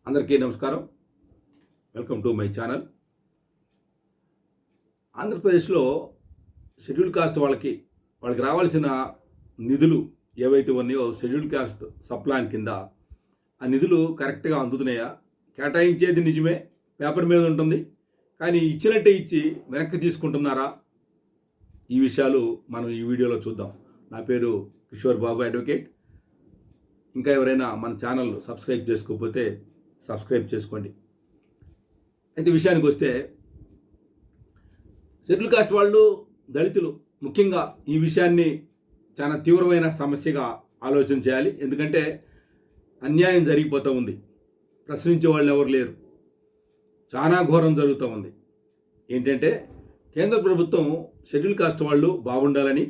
అందరికీ నమస్కారం. Welcome to my channel. ఆంధ్రప్రదేశ్లో షెడ్యూల్ కాస్ట్ వాళ్ళకి రావాల్సిన నిధులు ఏవైతే ఉన్నాయో షెడ్యూల్ కాస్ట్ సప్లాన్ కింద ఆ నిధులు కరెక్ట్గా అందుతున్నాయా? కేటాయించేది నిజమే, పేపర్ మీద ఉంటుంది, కానీ ఇచ్చినట్టే ఇచ్చి వెనక్కి తీసుకుంటున్నారా? ఈ విషయాలు మనం ఈ వీడియోలో చూద్దాం. నా పేరు కిషోర్ బాబు, అడ్వకేట్. ఇంకా ఎవరైనా మన ఛానల్ సబ్స్క్రైబ్ చేసుకోకపోతే సబ్స్క్రైబ్ చేసుకోండి. అయితే విషయానికి వస్తే, షెడ్యూల్ కాస్ట్ వాళ్ళు, దళితులు ముఖ్యంగా ఈ విషయాన్ని చాలా తీవ్రమైన సమస్యగా ఆలోచన చేయాలి. ఎందుకంటే అన్యాయం జరిగిపోతూ ఉంది, ప్రశ్నించే వాళ్ళు ఎవరు లేరు, చాలా ఘోరం జరుగుతూ ఉంది. ఏంటంటే కేంద్ర ప్రభుత్వం షెడ్యూల్ కాస్ట్ వాళ్ళు బాగుండాలని,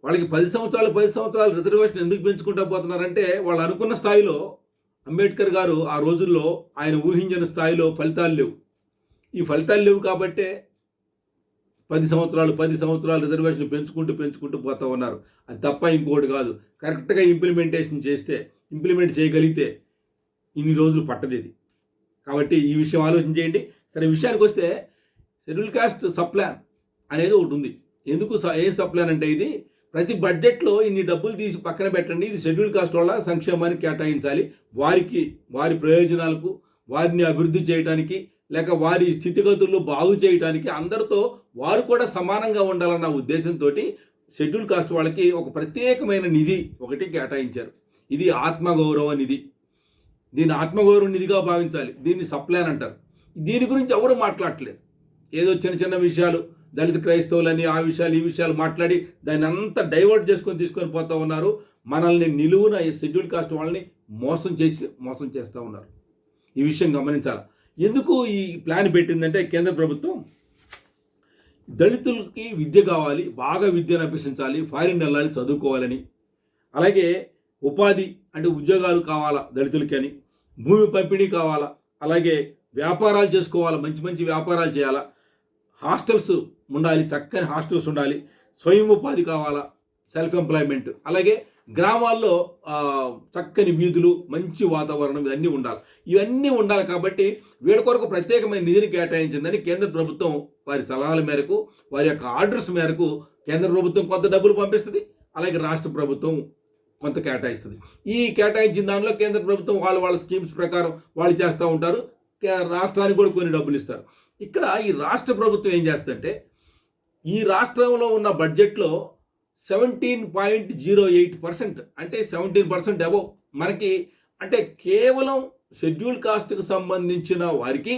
వాళ్ళకి 10 సంవత్సరాలు రిజర్వేషన్ ఎందుకు పెంచుకుంటూ పోతున్నారంటే, వాళ్ళు అనుకున్న స్థాయిలో అంబేద్కర్ గారు ఆ రోజుల్లో ఆయన ఊహించిన స్థాయిలో ఫలితాలు లేవు. ఈ ఫలితాలు లేవు కాబట్టే 10 సంవత్సరాలు రిజర్వేషన్ పెంచుకుంటూ పోతూ ఉన్నారు. అది తప్ప ఇంకోటి కాదు. కరెక్ట్గా ఇంప్లిమెంట్ చేయగలిగితే ఇన్ని రోజులు పట్టదు ఇది. కాబట్టి ఈ విషయం ఆలోచన చేయండి. సరే, విషయానికి వస్తే షెడ్యూల్ కాస్ట్ సప్లాన్ అనేది ఒకటి ఉంది. ఎందుకు ఏ సప్లాన్ అంటే, ఇది ప్రతి బడ్జెట్లో ఇన్ని డబ్బులు తీసి పక్కన పెట్టండి, ఇది షెడ్యూల్ కాస్ట్ వల్ల సంక్షేమానికి కేటాయించాలి, వారి ప్రయోజనాలకు, వారిని అభివృద్ధి చేయడానికి, లేక వారి స్థితిగతుల్లో బాగు చేయడానికి, అందరితో వారు కూడా సమానంగా ఉండాలన్న ఉద్దేశంతో షెడ్యూల్ కాస్ట్ వాళ్ళకి ఒక ప్రత్యేకమైన నిధి ఒకటి కేటాయించారు. ఇది ఆత్మగౌరవ నిధి. దీన్ని ఆత్మగౌరవ నిధిగా భావించాలి. దీన్ని సప్లాన్ అంటారు. దీని గురించి ఎవరు మాట్లాడట్లేదు. ఏదో చిన్న విషయాలు, దళిత క్రైస్తవులని ఆ విషయాలు ఈ విషయాలు మాట్లాడి దాన్ని అంతా డైవర్ట్ తీసుకొని పోతూ ఉన్నారు. మనల్ని నిలువున ఈ షెడ్యూల్ కాస్ట్ వాళ్ళని మోసం చేస్తూ ఉన్నారు. ఈ విషయం గమనించాలి. ఎందుకు ఈ ప్లాన్ పెట్టిందంటే, కేంద్ర ప్రభుత్వం దళితులకి విద్య కావాలి, బాగా విద్యను అభ్యసించాలి, ఫారిన్ వెళ్ళాలి చదువుకోవాలని, అలాగే ఉపాధి అంటే ఉద్యోగాలు కావాలా దళితులకి అని, భూమి పంపిణీ కావాలా, అలాగే వ్యాపారాలు చేసుకోవాలా, మంచి వ్యాపారాలు చేయాలా, హాస్టల్స్ ఉండాలి, చక్కని హాస్టల్స్ ఉండాలి, స్వయం ఉపాధి కావాలా, సెల్ఫ్ ఎంప్లాయ్మెంట్, అలాగే గ్రామాల్లో చక్కని వీధులు, మంచి వాతావరణం, ఇవన్నీ ఉండాలి. కాబట్టి వీళ్ళ కొరకు ప్రత్యేకమైన నిధిని కేటాయించిందని కేంద్ర ప్రభుత్వం వారి సలహాల మేరకు, వారి యొక్క ఆర్డర్స్ మేరకు కేంద్ర ప్రభుత్వం కొంత డబ్బులు పంపిస్తుంది, అలాగే రాష్ట్ర ప్రభుత్వం కొంత కేటాయిస్తుంది. ఈ కేటాయించిన దానిలో కేంద్ర ప్రభుత్వం వాళ్ళ స్కీమ్స్ ప్రకారం వాళ్ళు చేస్తూ ఉంటారు, రాష్ట్రానికి కూడా కొన్ని డబ్బులు ఇస్తారు. ఇక్కడ ఈ రాష్ట్ర ప్రభుత్వం ఏం చేస్తుందంటే, ఈ రాష్ట్రంలో ఉన్న బడ్జెట్లో 17.08% అంటే 17% అబోవ్ మనకి, అంటే కేవలం షెడ్యూల్ కాస్ట్కి సంబంధించిన వారికి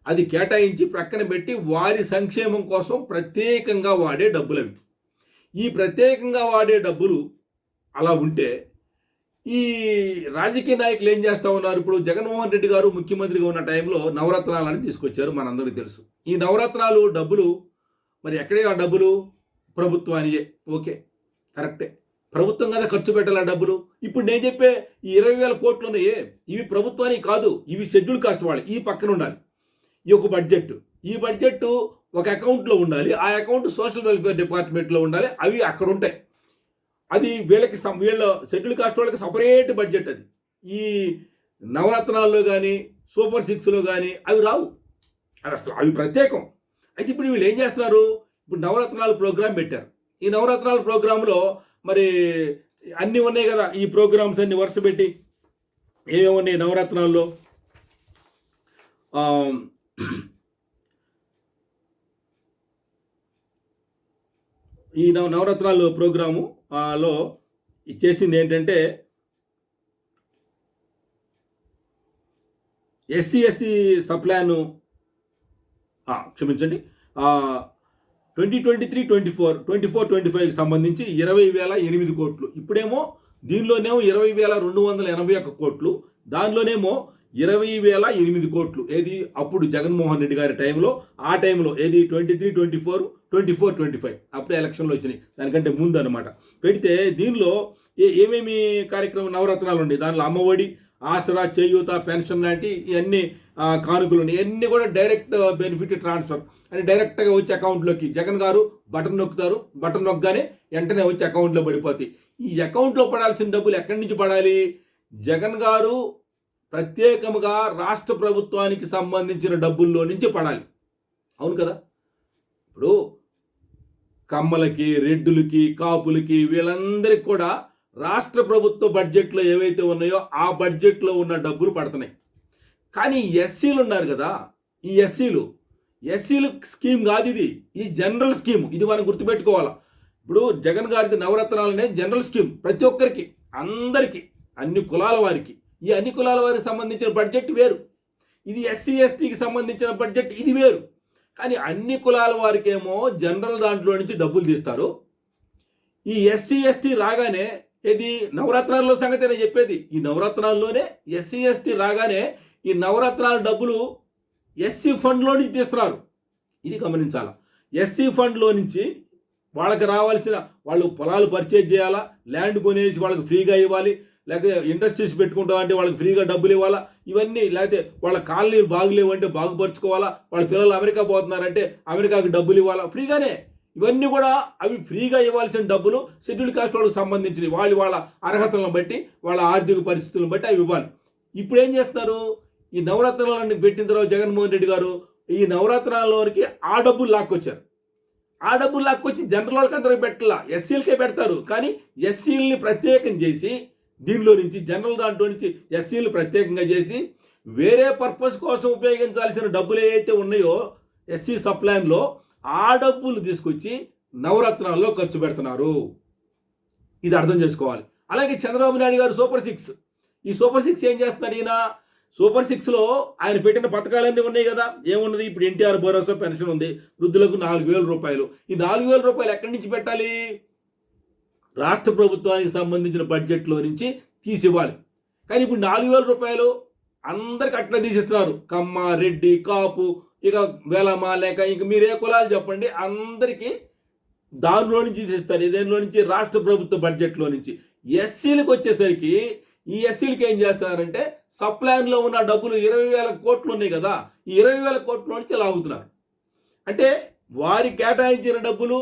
అది కేటాయించి ప్రక్కన పెట్టి వారి సంక్షేమం కోసం ప్రత్యేకంగా వాడే డబ్బులు అవి. ఈ ప్రత్యేకంగా వాడే డబ్బులు అలా ఉంటే, ఈ రాజకీయ నాయకులు ఏం చేస్తూ ఉన్నారు? ఇప్పుడు జగన్మోహన్ రెడ్డి గారు ముఖ్యమంత్రిగా ఉన్న టైంలో నవరత్నాలని తీసుకొచ్చారు, మనందరికీ తెలుసు. ఈ నవరత్నాలు డబ్బులు మరి ఎక్కడే? ఆ డబ్బులు ప్రభుత్వానియే. ఓకే, కరెక్టే, ప్రభుత్వం కదా ఖర్చు పెట్టాలి డబ్బులు. ఇప్పుడు నేను చెప్పే ఈ 20,000 కోట్లు ఉన్నాయే, ఇవి ప్రభుత్వానికి కాదు, ఇవి షెడ్యూల్ కాస్ట్ వాళ్ళు. ఈ పక్కన ఉండాలి ఈ ఒక బడ్జెట్. ఈ బడ్జెట్ ఒక అకౌంట్లో ఉండాలి, ఆ అకౌంట్ సోషల్ వెల్ఫేర్ డిపార్ట్మెంట్లో ఉండాలి, అవి అక్కడ ఉంటాయి. అది వీళ్ళ షెడ్యూల్ కాస్ట్ వాళ్ళకి సపరేట్ బడ్జెట్. అది ఈ నవరత్నాల్లో కానీ సూపర్ 6లో కానీ అవి రావు, అవి ప్రత్యేకం. అయితే ఇప్పుడు వీళ్ళు ఏం చేస్తున్నారు? ఇప్పుడు నవరత్నాలు ప్రోగ్రాం పెట్టారు. ఈ నవరత్నాల ప్రోగ్రాంలో మరి అన్నీ ఉన్నాయి కదా, ఈ ప్రోగ్రామ్స్ అన్ని వరుస పెట్టి ఏమేమి ఉన్నాయి నవరత్నాల్లో? ఈ నవరత్నాలు ప్రోగ్రాము లో చేసింది ఏంటంటే, SC/ST సప్లాను, క్షమించండి, 2023-24 సంబంధించి 20,008 కోట్లు. ఇప్పుడేమో దీనిలోనేమో 20,281 కోట్లు, దానిలోనేమో 20,008 కోట్లు. ఏది? అప్పుడు జగన్మోహన్ రెడ్డి గారి టైంలో, ఆ టైంలో ఏది 23-24 అప్పుడే ఎలక్షన్లు వచ్చినాయి, దానికంటే ముందు అనమాట. పెడితే దీనిలో ఏమేమి కార్యక్రమం నవరత్నాలు ఉన్నాయి. దానిలో అమ్మఒడి, ఆసరా, చేయూత, పెన్షన్ లాంటి ఇవన్నీ కానుకలు ఉన్నాయి. ఇవన్నీ కూడా డైరెక్ట్ బెనిఫిట్ ట్రాన్స్ఫర్ అని డైరెక్ట్గా వచ్చి అకౌంట్లోకి జగన్ గారు బటన్ నొక్కుతారు, బటన్ నొక్కగానే వెంటనే వచ్చి అకౌంట్లో పడిపోతాయి. ఈ అకౌంట్లో పడాల్సిన డబ్బులు ఎక్కడి నుంచి పడాలి? జగన్ గారు ప్రత్యేకముగా రాష్ట్ర ప్రభుత్వానికి సంబంధించిన డబ్బుల్లో నుంచి పడాలి. అవును కదా? ఇప్పుడు కమ్మలకి, రెడ్డులకి, కాపులకి వీళ్ళందరికీ కూడా రాష్ట్ర ప్రభుత్వ బడ్జెట్లో ఏవైతే ఉన్నాయో ఆ బడ్జెట్లో ఉన్న డబ్బులు పడుతున్నాయి. కానీ ఎస్సీలు ఉన్నారు కదా, ఈ ఎస్సీలు స్కీమ్ కాదు ఇది. ఈ జనరల్ స్కీమ్. ఇది మనం గుర్తుపెట్టుకోవాలా. ఇప్పుడు జగన్ గారిది నవరత్నాలు అనేది జనరల్ స్కీమ్. ప్రతి ఒక్కరికి, అందరికీ, అన్ని కులాల వారికి. ఈ అన్ని కులాల వారికి సంబంధించిన బడ్జెట్ వేరు. ఇది ఎస్సీ ఎస్టీకి సంబంధించిన బడ్జెట్ ఇది వేరు. కానీ అన్ని కులాల వారికేమో జనరల్ దాంట్లో నుంచి డబ్బులు తీస్తారు. ఈ ఎస్సీ ఎస్టీ రాగానే ఇది నవరత్నాల్లో సంగతి నేను చెప్పేది. ఈ నవరత్నాల్లోనే ఎస్సీ ఎస్టీ రాగానే ఈ నవరత్నాల డబ్బులు ఎస్సీ ఫండ్లో నుంచి తీస్తున్నారు. ఇది గమనించాలా. ఎస్సీ ఫండ్లో నుంచి వాళ్ళకి రావాల్సిన, వాళ్ళు పొలాలు పర్చేజ్ చేయాలా, ల్యాండ్ కొనేసి వాళ్ళకి ఫ్రీగా ఇవ్వాలి, లేకపోతే ఇండస్ట్రీస్ పెట్టుకుంటామంటే వాళ్ళకి ఫ్రీగా డబ్బులు ఇవ్వాలా, ఇవన్నీ. లేకపోతే వాళ్ళ కాలనీలు బాగులేవంటే బాగుపరుచుకోవాలా, వాళ్ళ పిల్లలు అమెరికా పోతున్నారంటే అమెరికాకి డబ్బులు ఇవ్వాలా ఫ్రీగానే. ఇవన్నీ కూడా అవి ఫ్రీగా ఇవ్వాల్సిన డబ్బులు షెడ్యూల్ కాస్ట్ వాళ్ళకి సంబంధించినవి. వాళ్ళ అర్హతలను బట్టి, వాళ్ళ ఆర్థిక పరిస్థితులను బట్టి అవి ఇవ్వాలి. ఇప్పుడు ఏం చేస్తున్నారు? ఈ నవరత్నాలన్నీ పెట్టిన తర్వాత జగన్మోహన్ రెడ్డి గారు ఈ నవరత్నాలలోనికి ఆ డబ్బులు లాక్కొచ్చారు. ఆ డబ్బులు లాక్కొచ్చి జనరల్ వాళ్ళకి అందరికి పెట్టాల, ఎస్సీలకే పెడతారు. కానీ ఎస్సీలని ప్రత్యేకం చేసి, దీనిలో నుంచి జనరల్ దాంట్లో నుంచి ఎస్సీలు ప్రత్యేకంగా చేసి, వేరే పర్పస్ కోసం ఉపయోగించాల్సిన డబ్బులు ఏవైతే ఉన్నాయో ఎస్సీ సప్లాన్లో ఆ డబ్బులు తీసుకొచ్చి నవరత్నాల్లో ఖర్చు పెడుతున్నారు. ఇది అర్థం చేసుకోవాలి. అలాగే చంద్రబాబు నాయుడు గారు సూపర్ 6, ఈ సూపర్ 6 ఏం చేస్తున్నారు? ఈయన సూపర్ 6లో ఆయన పెట్టిన పథకాలన్నీ ఉన్నాయి కదా. ఏమున్నది? ఇప్పుడు ఎన్టీఆర్ భరోసా పెన్షన్ ఉంది, వృద్ధులకు 4,000 రూపాయలు. ఈ 4,000 రూపాయలు ఎక్కడి నుంచి పెట్టాలి? రాష్ట్ర ప్రభుత్వానికి సంబంధించిన బడ్జెట్లో నుంచి తీసివ్వాలి. కానీ ఇప్పుడు 4,000 రూపాయలు అందరికి అట్లా తీసిస్తున్నారు. కమ్మ, రెడ్డి, కాపు, ఇక వేలమ్మ, లేక ఇంక మీరు ఏ కులాలు చెప్పండి, అందరికీ దానిలో నుంచి తీసిస్తారు. దేనిలో నుంచి? రాష్ట్ర ప్రభుత్వ బడ్జెట్లో నుంచి. ఎస్సీలకు వచ్చేసరికి ఈ ఎస్సీలకి ఏం చేస్తున్నారంటే సప్లాన్లో ఉన్న డబ్బులు 20,000 కోట్లు ఉన్నాయి కదా, ఈ 20,000 కోట్ల నుంచి లాగుతున్నారు. అంటే వారికి కేటాయించిన డబ్బులు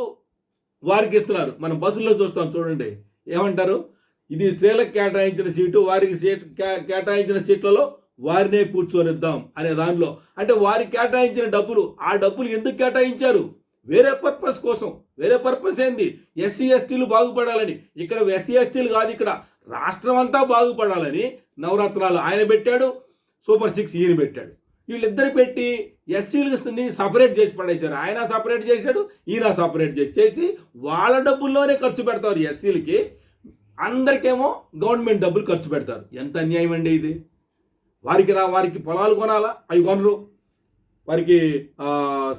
వారికి ఇస్తున్నారు. మనం బస్సుల్లో చూస్తాం చూడండి, ఏమంటారు? ఇది స్త్రీలకు కేటాయించిన సీటు, వారికి సీట్ కేటాయించిన సీట్లలో వారినే కూర్చొనిద్దాం అనే దానిలో. అంటే వారికి కేటాయించిన డబ్బులు, ఆ డబ్బులు ఎందుకు కేటాయించారు? వేరే పర్పస్ కోసం. వేరే పర్పస్ ఏంది? ఎస్సీ ఎస్టీలు బాగుపడాలని. ఇక్కడ ఎస్సీ ఎస్టీలు కాదు, ఇక్కడ రాష్ట్రం అంతా బాగుపడాలని నవరత్నాలు ఆయన పెట్టాడు, సూపర్ 6 ఈయన పెట్టాడు. వీళ్ళిద్దరు పెట్టి ఎస్సీలని సపరేట్ చేసి పడేశారు. ఆయన సపరేట్ చేశాడు, ఈయన సపరేట్ చేసి వాళ్ళ డబ్బుల్లోనే ఖర్చు పెడతారు ఎస్సీలకి. అందరికేమో గవర్నమెంట్ డబ్బులు ఖర్చు పెడతారు. ఎంత అన్యాయం అండి ఇది! వారికి పొలాలు కొనాలా, అవి కొనరు. వారికి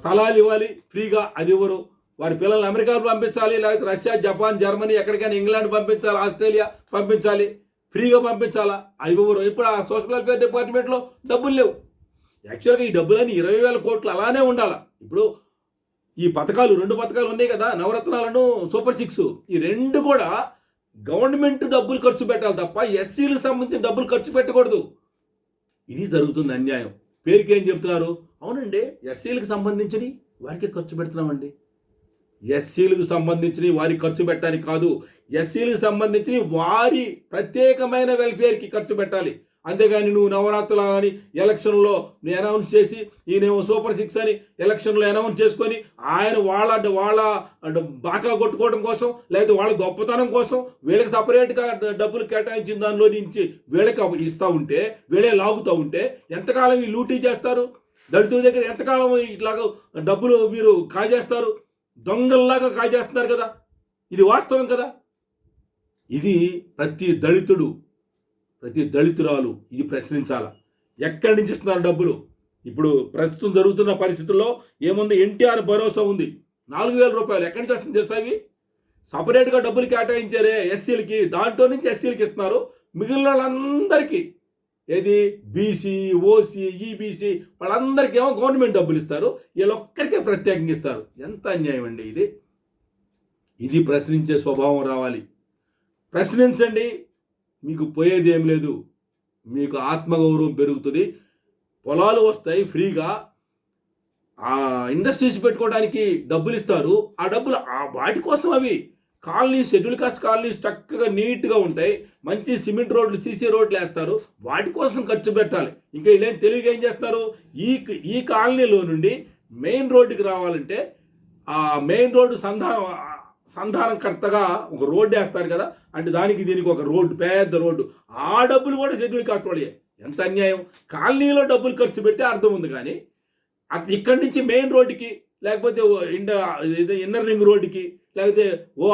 స్థలాలు ఇవ్వాలి ఫ్రీగా, అది ఇవ్వరు. వారి పిల్లల్ని అమెరికాకు పంపించాలి, లేకపోతే రష్యా, జపాన్, జర్మనీ, ఎక్కడికైనా ఇంగ్లాండ్ పంపించాలి, ఆస్ట్రేలియా పంపించాలి, ఫ్రీగా పంపించాలా, అవి ఇవ్వరు. ఇప్పుడు ఆ సోషల్ వెల్ఫేర్ డిపార్ట్మెంట్లో డబ్బులు లేవు. యాక్చువల్గా ఈ డబ్బులని 20,000 కోట్లు అలానే ఉండాలి. ఇప్పుడు ఈ పథకాలు, 2 పథకాలు ఉన్నాయి కదా, నవరత్నాలను సూపర్ 6, ఈ 2 కూడా గవర్నమెంట్ డబ్బులు ఖర్చు పెట్టాలి తప్ప ఎస్సీలకు సంబంధించిన డబ్బులు ఖర్చు పెట్టకూడదు. ఇది జరుగుతుంది అన్యాయం. పేరుకి ఏం చెప్తున్నారు? అవునండి, ఎస్సీలకు సంబంధించినవి వారికి ఖర్చు పెడుతున్నామండి. ఎస్సీలకు సంబంధించినవి వారికి ఖర్చు పెట్టడానికి కాదు, ఎస్సీలకు సంబంధించి వారి ప్రత్యేకమైన వెల్ఫేర్కి ఖర్చు పెట్టాలి. అంతేగాని నువ్వు నవరాత్రులు అని ఎలక్షన్లో అనౌన్స్ చేసి, ఈయనేమో సూపర్ 6 అని ఎలక్షన్లో అనౌన్స్ చేసుకొని ఆయన వాళ్ళ బాకా కొట్టుకోవడం కోసం, లేదా వాళ్ళ గొప్పతనం కోసం వీళ్ళకి సపరేట్గా డబ్బులు కేటాయించిన దానిలో నుంచి వీళ్ళకి ఇస్తూ ఉంటే, వీళ్ళే లాగుతూ ఉంటే ఎంతకాలం ఈ లూటీ చేస్తారు? దళితుల దగ్గర ఎంతకాలం ఇట్లాగా డబ్బులు మీరు కాజేస్తారు? దొంగల్లాగా కాజేస్తున్నారు కదా. ఇది వాస్తవం కదా. ఇది ప్రతి దళితుడు, ప్రతి దళితురాలు ఇది ప్రశ్నించాల. ఎక్కడి నుంచి ఇస్తున్నారు డబ్బులు? ఇప్పుడు ప్రస్తుతం జరుగుతున్న పరిస్థితుల్లో ఏముంది? ఎన్టీఆర్ భరోసా ఉంది, 4,000 రూపాయలు ఎక్కడి నుంచి వస్తుంది చేస్తాయి? సపరేట్గా డబ్బులు కేటాయించారే ఎస్సీలకి, దాంట్లో నుంచి ఎస్సీలకి ఇస్తున్నారు. మిగిలిన వాళ్ళందరికీ, ఏది బీసీ, ఓసీ, ఈబీసీ వాళ్ళందరికీ ఏమో గవర్నమెంట్ డబ్బులు ఇస్తారు, వీళ్ళొక్కరికే ప్రత్యేకంగా ఇస్తారు. ఎంత అన్యాయం అండి ఇది! ఇది ప్రశ్నించే స్వభావం రావాలి. ప్రశ్నించండి, మీకు పోయేది ఏం లేదు. మీకు ఆత్మగౌరవం పెరుగుతుంది, పొలాలు వస్తాయి ఫ్రీగా, ఆ ఇండస్ట్రీస్ పెట్టుకోవడానికి డబ్బులు ఇస్తారు. ఆ డబ్బులు వాటి కోసం, అవి షెడ్యూల్ కాస్ట్ కాలనీస్ చక్కగా నీట్గా ఉంటాయి, మంచి సిమెంట్ రోడ్లు సీసీ రోడ్లు వేస్తారు, వాటి కోసం ఖర్చు పెట్టాలి. ఇంకా వీళ్ళేం తెలివిగా ఏం చేస్తున్నారు, ఈ కాలనీలో నుండి మెయిన్ రోడ్డుకి రావాలంటే ఆ మెయిన్ రోడ్డు సంధానకర్తగా ఒక రోడ్డు వేస్తారు కదా, అంటే దీనికి ఒక రోడ్డు, పెద్ద రోడ్డు, ఆ డబ్బులు కూడా షెడ్యూల్ కాస్ట్ వాడే. ఎంత అన్యాయం! కాలనీలో డబ్బులు ఖర్చు పెడితే అర్థం ఉంది, కానీ ఇక్కడి నుంచి మెయిన్ రోడ్డుకి, లేకపోతే ఇన్నర్ రింగ్ రోడ్డుకి, లేకపోతే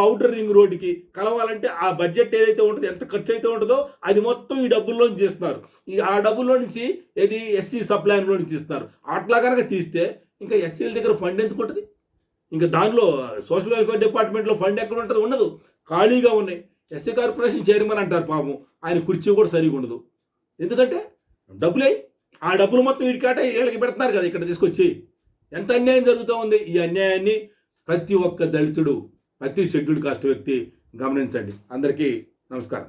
అవుటర్ రింగ్ రోడ్డుకి కలవాలంటే ఆ బడ్జెట్ ఏదైతే ఉంటుందో, ఎంత ఖర్చు అయితే ఉంటుందో అది మొత్తం ఈ డబ్బుల్లోంచి తీస్తున్నారు. ఆ డబ్బుల్లో నుంచి ఎస్సీ సప్లైన్లో నుంచి తీస్తున్నారు. అట్లా కనుక తీస్తే ఇంకా ఎస్సీల దగ్గర ఫండ్ ఎందుకు ఉంటుంది? ఇంకా దానిలో సోషల్ వెల్ఫేర్ డిపార్ట్మెంట్లో ఫండ్ ఎక్కడ ఉంటుంది? ఉండదు, ఖాళీగా ఉన్నాయి. ఎస్సీ కార్పొరేషన్ చైర్మన్ అంటారు పాపం, ఆయన కుర్చీ కూడా సరిగా ఉండదు. ఎందుకంటే డబ్బులే, ఆ డబ్బులు మొత్తం వీళ్ళకి పెడుతున్నారు కదా ఇక్కడ తీసుకొచ్చి. ఎంత అన్యాయం జరుగుతూ ఉంది! ఈ అన్యాయాన్ని ప్రతి ఒక్క దళితుడు, ప్రతి షెడ్యూల్డ్ కాస్ట్ వ్యక్తి గమనించండి. అందరికీ నమస్కారం.